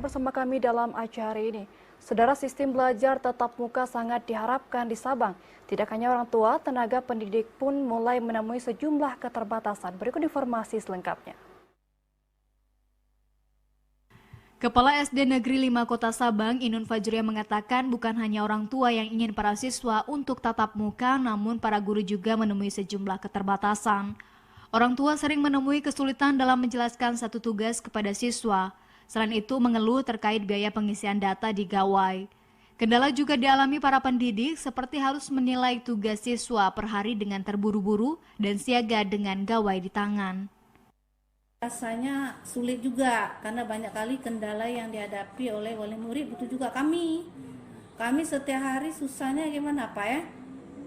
bersama kami dalam acara hari ini. Saudara, sistem belajar tatap muka sangat diharapkan di Sabang. Tidak hanya orang tua, tenaga pendidik pun mulai menemui sejumlah keterbatasan. Berikut informasi selengkapnya. Kepala SD Negeri 5 Kota Sabang, Inun Fajria mengatakan bukan hanya orang tua yang ingin para siswa untuk tatap muka, namun para guru juga menemui sejumlah keterbatasan. Orang tua sering menemui kesulitan dalam menjelaskan satu tugas kepada siswa. Selain itu, mengeluh terkait biaya pengisian data di gawai. Kendala juga dialami para pendidik seperti harus menilai tugas siswa per hari dengan terburu-buru dan siaga dengan gawai di tangan. Rasanya sulit juga karena banyak kali kendala yang dihadapi oleh wali murid, betul juga kami. Kami setiap hari susahnya gimana Pak ya?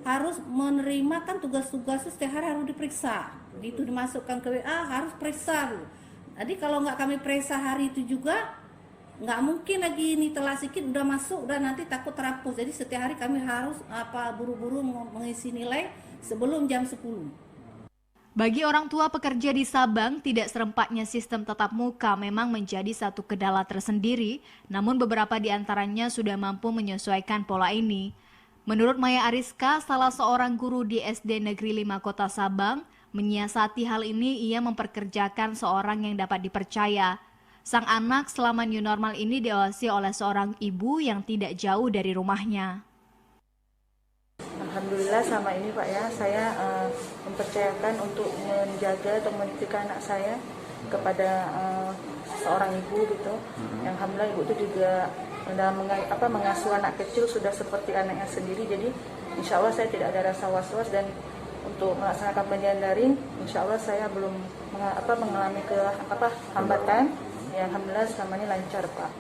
Harus menerima kan tugas-tugas setiap hari harus diperiksa. Itu dimasukkan ke WA harus periksa dulu. Jadi kalau nggak kami periksa hari itu juga nggak mungkin lagi ini telah sedikit udah masuk udah nanti takut terhapus. Jadi setiap hari kami harus buru-buru mengisi nilai sebelum jam 10. Bagi orang tua pekerja di Sabang, tidak serempaknya sistem tatap muka memang menjadi satu kendala tersendiri, namun beberapa di antaranya sudah mampu menyesuaikan pola ini. Menurut Maya Ariska, salah seorang guru di SD Negeri 5 Kota Sabang, menyiasati hal ini ia memperkerjakan seorang yang dapat dipercaya. Sang anak selama new normal ini diawasi oleh seorang ibu yang tidak jauh dari rumahnya. Alhamdulillah sama ini Pak ya, saya mempercayakan untuk menjaga atau mendidik anak saya kepada seorang ibu gitu. Yang alhamdulillah ibu itu juga dalam mengasuh anak kecil sudah seperti anaknya sendiri. Jadi insya Allah saya tidak ada rasa was-was dan untuk melaksanakan pendidikan daring, insya Allah saya belum mengalami hambatan. Ya alhamdulillah selama ini lancar Pak.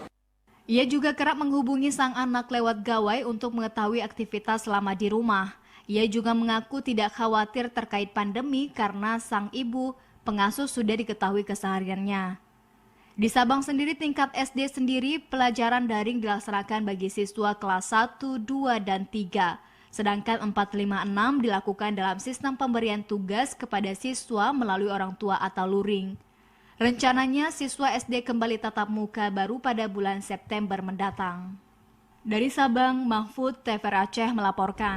Ia juga kerap menghubungi sang anak lewat gawai untuk mengetahui aktivitas selama di rumah. Ia juga mengaku tidak khawatir terkait pandemi karena sang ibu pengasuh sudah diketahui kesehariannya. Di Sabang sendiri tingkat SD sendiri pelajaran daring dilaksanakan bagi siswa kelas 1, 2, dan 3. Sedangkan 4, 5, 6 dilakukan dalam sistem pemberian tugas kepada siswa melalui orang tua atau luring. Rencananya siswa SD kembali tatap muka baru pada bulan September mendatang. Dari Sabang, Mahfud, TVRI Aceh melaporkan.